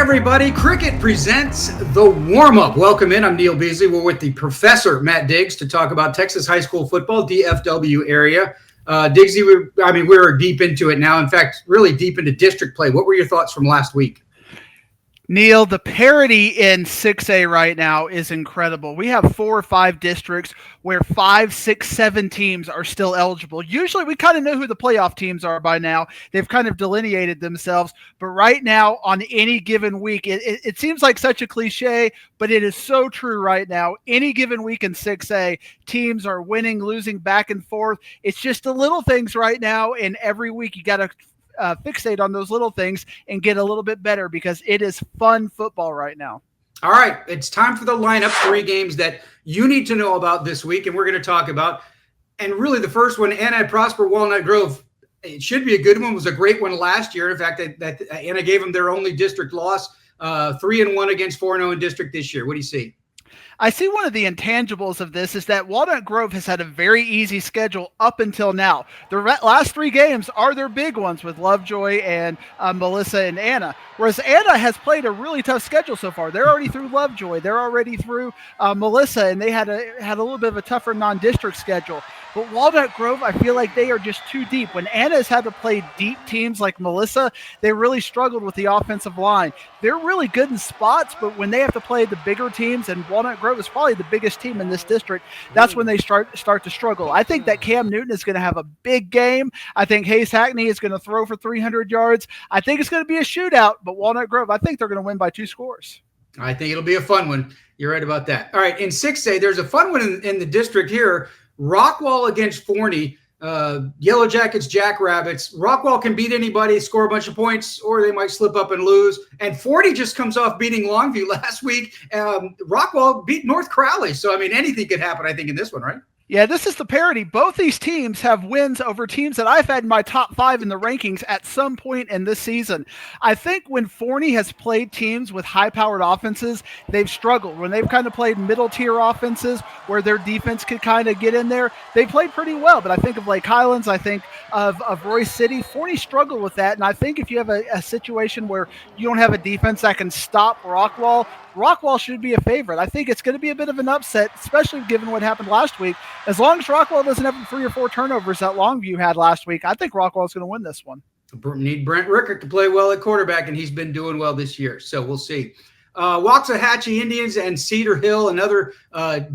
everybody. Cricket presents The Warm-Up. Welcome in. I'm Neil Beasley. We're with the professor, Matt Diggs, to talk about Texas high school football, DFW area. Diggsy, we're deep into it now. In fact, really deep into district play. What were your thoughts from last week? Neil, the parity in 6A right now is incredible. We have 4 or 5 districts where 5, 6, 7 teams are still eligible. Usually we kind of know who the playoff teams are by now. They've kind of delineated themselves. But right now, on any given week, it seems like such a cliche, but it is so true right now. Any given week in 6A, teams are winning, losing back and forth. It's just the little things right now, and every week you got to fixate on those little things and get a little bit better because it is fun football right now. All right, it's time for the lineup. 3 games that you need to know about this week, and we're going to talk about. And really, the first one, Anna Prosper Walnut Grove. It should be a good one. It was a great one last year. In fact, that Anna gave them their only district loss, 3-1 against Forney in district this year. What do you see? I see one of the intangibles of this is that Walnut Grove has had a very easy schedule up until now. The last 3 games are their big ones with Lovejoy and Melissa and Anna, whereas Anna has played a really tough schedule so far. They're already through Lovejoy. They're already through Melissa, and they had a little bit of a tougher non-district schedule. But Walnut Grove, I feel like they are just too deep. When Anna has had to play deep teams like Melissa, they really struggled with the offensive line. They're really good in spots, but when they have to play the bigger teams, and Walnut Grove is probably the biggest team in this district, that's when they start to struggle. I think that Cam Newton is going to have a big game. I think Hayes Hackney is going to throw for 300 yards. I think it's going to be a shootout, but Walnut Grove, I think they're going to win by 2 scores. I think it'll be a fun one. You're right about that. All right, in 6A, there's a fun one in the district here. Rockwall against Forney. Yellow Jackets, Jackrabbits. Rockwall can beat anybody, score a bunch of points, or they might slip up and lose. And Forney just comes off beating Longview last week. Rockwall beat North Crowley. So, anything could happen, I think, in this one, right? Yeah, this is the parity. Both these teams have wins over teams that I've had in my top 5 in the rankings at some point in this season. I think when Forney has played teams with high-powered offenses, they've struggled. When they've kind of played middle-tier offenses where their defense could kind of get in there, they played pretty well. But I think of Lake Highlands, I think of Royce City. Forney struggled with that, and I think if you have a situation where you don't have a defense that can stop Rockwall should be a favorite. I think it's going to be a bit of an upset, especially given what happened last week. As long as Rockwall doesn't have 3 or 4 turnovers that Longview had last week, I think Rockwall is going to win this one. Need Brent Rickert to play well at quarterback, and he's been doing well this year, so we'll see. Waxahachie Indians and Cedar Hill, another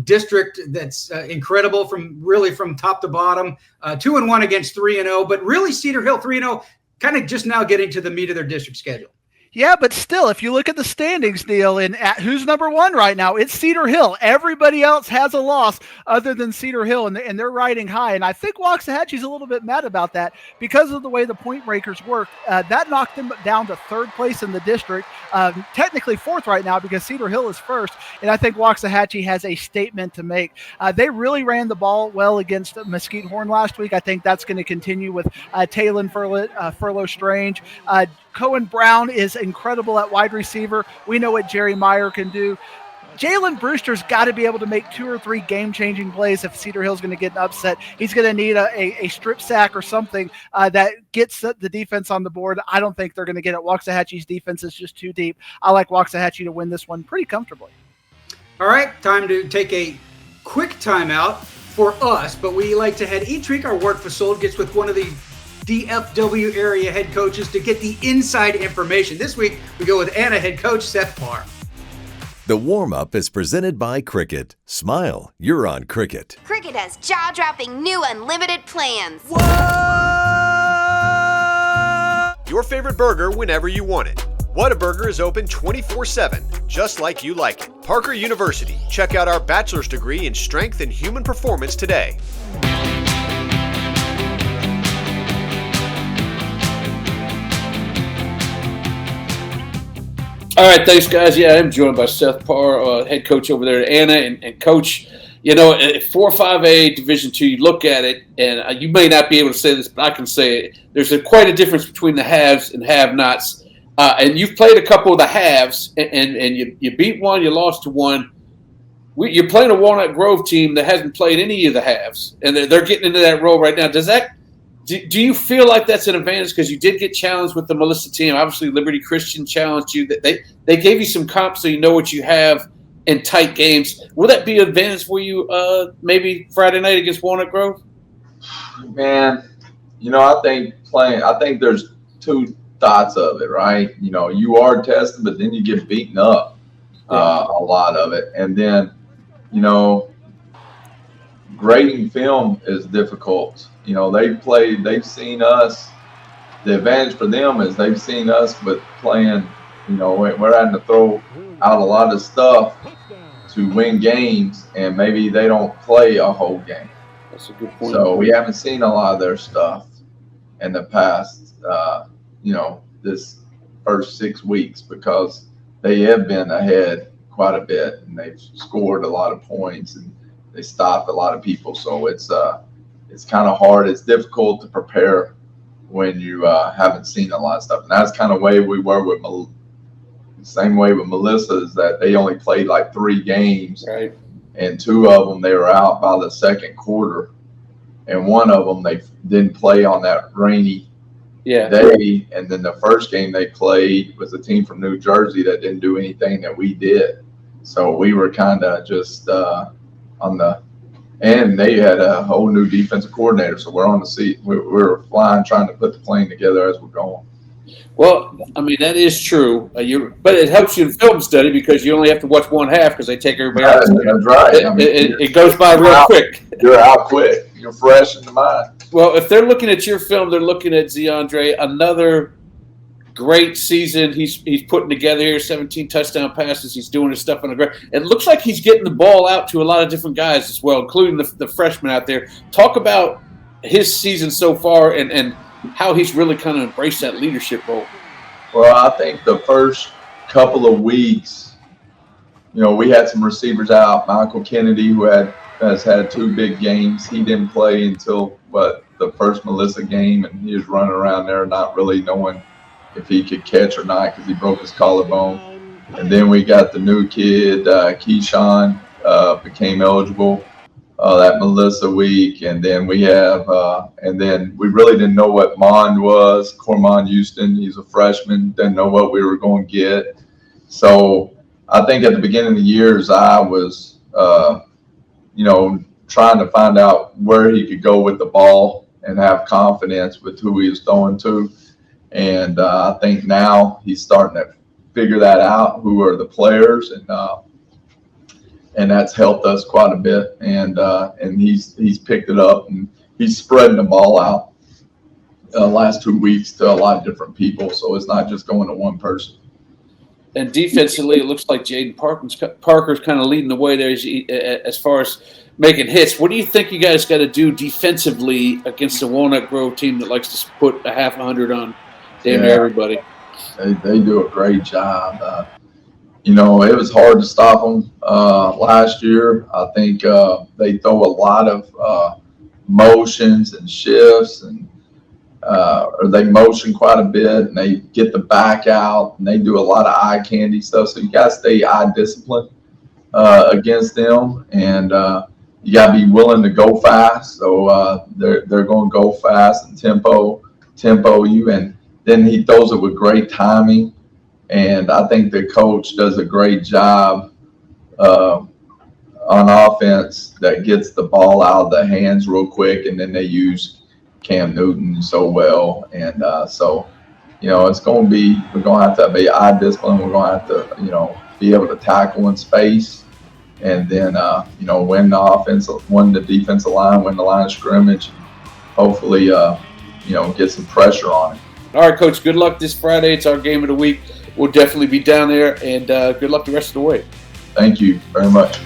district that's incredible from top to bottom. 2-1 against 3-0, but really Cedar Hill 3-0, kind of just now getting to the meat of their district schedule. Yeah, but still, if you look at the standings, Neil, and who's number 1 right now, it's Cedar Hill. Everybody else has a loss other than Cedar Hill, and they're riding high. And I think Waxahachie's a little bit mad about that because of the way the point breakers work. That knocked them down to 3rd place in the district, technically 4th right now because Cedar Hill is 1st. And I think Waxahachie has a statement to make. They really ran the ball well against Mesquite Horn last week. I think that's going to continue with Talon Furlow Strange. Cohen Brown is incredible at wide receiver. We know what Jerry Meyer can do. Jalen Brewster's got to be able to make 2 or 3 game-changing plays if Cedar Hill's going to get an upset. He's going to need a strip sack or something that gets the defense on the board. I don't think they're going to get it. Waxahachie's defense is just too deep. I like Waxahachie to win this one pretty comfortably. All right, time to take a quick timeout for us, but we like to head each week. Our Work for Sold gets with one of the DFW area head coaches to get the inside information. This week, we go with Anna head coach Seth Parr. The warm-up is presented by Cricket. Smile, you're on Cricket. Cricket has jaw-dropping new unlimited plans. Whoa! Your favorite burger whenever you want it. Whataburger is open 24/7, just like you like it. Parker University. Check out our bachelor's degree in strength and human performance today. All right, thanks, guys. Yeah, I'm joined by Seth Parr, head coach over there at Anna. And Coach, at 4-5A Division II, you look at it, and you may not be able to say this, but I can say it. There's quite a difference between the haves and have-nots. And you've played a couple of the halves, and you beat one, you lost to one. You're playing a Walnut Grove team that hasn't played any of the halves, and they're getting into that role right now. Does that Do you feel like that's an advantage because you did get challenged with the Melissa team? Obviously, Liberty Christian challenged you. They gave you some comps so you know what you have in tight games. Will that be an advantage for you maybe Friday night against Walnut Grove? Man, I think there's two thoughts of it, right? You are tested, but then you get beaten up a lot of it. And then, grading film is difficult. They've seen us. The advantage for them is they've seen us, but playing, we're having to throw out a lot of stuff to win games, and maybe they don't play a whole game. That's a good point. So we haven't seen a lot of their stuff in the past, this first 6 weeks, because they have been ahead quite a bit and they've scored a lot of points and they stopped a lot of people. So it's kind of hard. It's difficult to prepare when you haven't seen a lot of stuff. And that's kind of way we were with same way with Melissa, is that they only played like 3 games, right? And 2 of them they were out by the second quarter, and 1 of them they didn't play on that rainy day. And then the first game they played was a team from New Jersey that didn't do anything that we did. So we were kind of just on the end. They had a whole new defensive coordinator, so we're on the seat. We're flying, trying to put the plane together as we're going. Well, I mean, that is true. But it helps you in film study because you only have to watch one half because they take everybody out. That's right. It goes by real quick. You're out quick. You're fresh in the mind. Well, if they're looking at your film, they're looking at DeAndre, another great season he's putting together here, 17 touchdown passes. He's doing his stuff on the ground. It looks like he's getting the ball out to a lot of different guys as well, including the freshmen out there. Talk about his season so far and how he's really kind of embraced that leadership role. Well, I think the first couple of weeks, we had some receivers out. Michael Kennedy, who has had 2 big games, he didn't play until the first Melissa game, and he was running around there not really knowing if he could catch or not because he broke his collarbone. And then we got the new kid, Keyshawn, became eligible that Melissa week. And then we have, and then we really didn't know what Mond was. Cormond Houston, he's a freshman, didn't know what we were going to get. So I think at the beginning of the years, I was, trying to find out where he could go with the ball and have confidence with who he was throwing to. And I think now he's starting to figure that out, who are the players, and that's helped us quite a bit. And he's picked it up, and he's spreading the ball out last 2 weeks to a lot of different people. So it's not just going to one person. And defensively, it looks like Jaden Parker's kind of leading the way there as far as making hits. What do you think you guys got to do defensively against the Walnut Grove team that likes to put a half 100 on damn near everybody? They do a great job. It was hard to stop them last year. I think they throw a lot of motions and shifts, or they motion quite a bit, and they get the back out, and they do a lot of eye candy stuff. So you got to stay eye disciplined against them, and you got to be willing to go fast. So they're going to go fast and tempo you, and then he throws it with great timing. And I think the coach does a great job on offense that gets the ball out of the hands real quick, and then they use Cam Newton so well. And so, it's going to be, we're going to have to be eye discipline. We're going to have to, be able to tackle in space, and then, win the defensive line, win the line of scrimmage, hopefully, get some pressure on it. All right, Coach, good luck this Friday. It's our game of the week. We'll definitely be down there, and good luck the rest of the way. Thank you very much.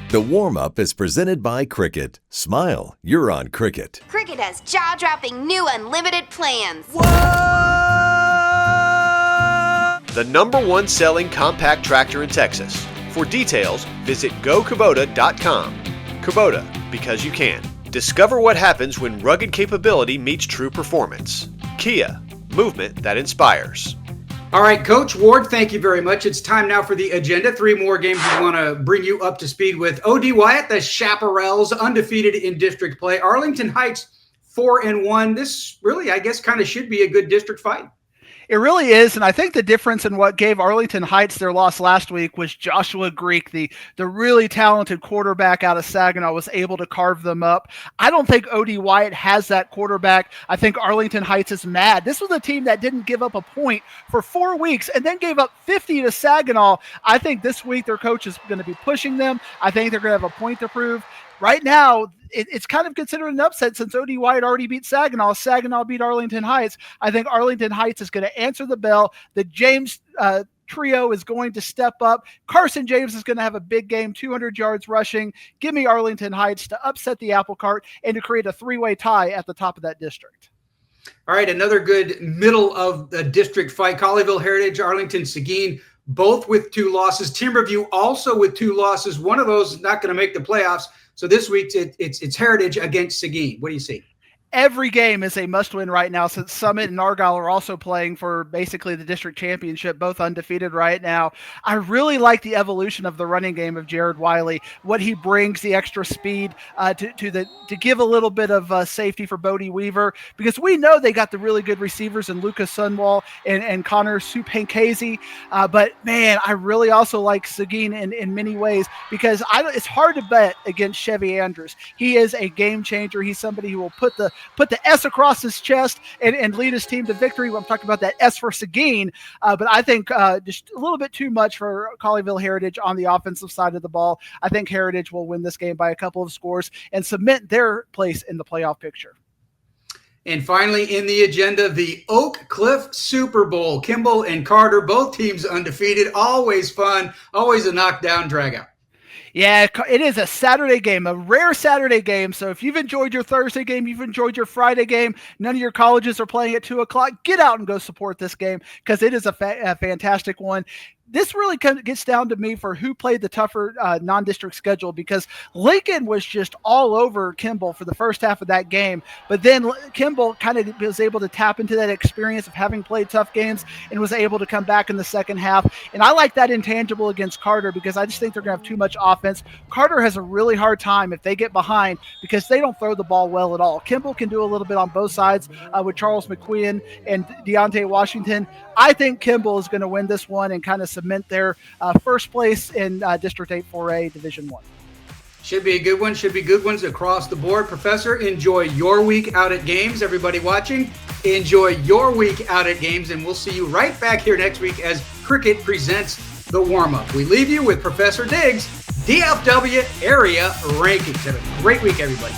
The warm-up is presented by Cricket. Smile, you're on Cricket. Cricket has jaw-dropping new unlimited plans. The #1 selling compact tractor in Texas. For details, visit gokubota.com. Kubota, because you can. Discover what happens when rugged capability meets true performance. Kia, movement that inspires. All right, Coach Ward, thank you very much. It's time now for the agenda. 3 more games we want to bring you up to speed with. O.D. Wyatt, the Chaparrals, undefeated in district play. Arlington Heights, 4-1. This really, I guess, kind of should be a good district fight. It really is, and I think the difference in what gave Arlington Heights their loss last week was Joshua Greek, the really talented quarterback out of Saginaw, was able to carve them up. I don't think O.D. Wyatt has that quarterback. I think Arlington Heights is mad. This was a team that didn't give up a point for 4 weeks and then gave up 50 to Saginaw. I think this week their coach is going to be pushing them. I think they're going to have a point to prove. Right now, it's kind of considered an upset since O.D. Wyatt already beat Saginaw. Saginaw beat Arlington Heights. I think Arlington Heights is going to answer the bell. The James trio is going to step up. Carson James is going to have a big game, 200 yards rushing. Give me Arlington Heights to upset the apple cart and to create a 3-way tie at the top of that district. All right, another good middle of the district fight. Colleyville Heritage, Arlington Seguin, both with 2 losses. Timberview also with 2 losses. One of those is not going to make the playoffs. So this week it's Heritage against Seguin. What do you see? Every game is a must-win right now since Summit and Argyle are also playing for basically the district championship, both undefeated right now. I really like the evolution of the running game of Jared Wiley, what he brings, the extra speed to give a little bit of safety for Bodie Weaver, because we know they got the really good receivers in Lucas Sunwall and Connor Supankase. But, man, I really also like Seguin in many ways because it's hard to bet against Chevy Andrews. He is a game changer. He's somebody who will put the S across his chest and lead his team to victory. I'm talking about that S for Seguin. But I think just a little bit too much for Colleyville Heritage on the offensive side of the ball. I think Heritage will win this game by a couple of scores and cement their place in the playoff picture. And finally, in the agenda, the Oak Cliff Super Bowl. Kimball and Carter, both teams undefeated. Always fun. Always a knockdown dragout. Yeah, it is a Saturday game, a rare Saturday game. So if you've enjoyed your Thursday game, you've enjoyed your Friday game, none of your colleges are playing at 2 o'clock, get out and go support this game because it is a fantastic one. This really gets down to me for who played the tougher non-district schedule because Lincoln was just all over Kimball for the first half of that game. But then Kimball kind of was able to tap into that experience of having played tough games and was able to come back in the second half. And I like that intangible against Carter because I just think they're going to have too much offense. Carter has a really hard time if they get behind because they don't throw the ball well at all. Kimball can do a little bit on both sides with Charles McQueen and Deontay Washington. I think Kimball is going to win this one and kind of cement their first place in District 8 4A Division 1. Should be a good one. Should be good ones across the board. Professor, enjoy your week out at games. Everybody watching, enjoy your week out at games, and we'll see you right back here next week as Cricket presents the warm-up. We leave you with Professor Diggs' DFW Area Rankings. Have a great week, everybody.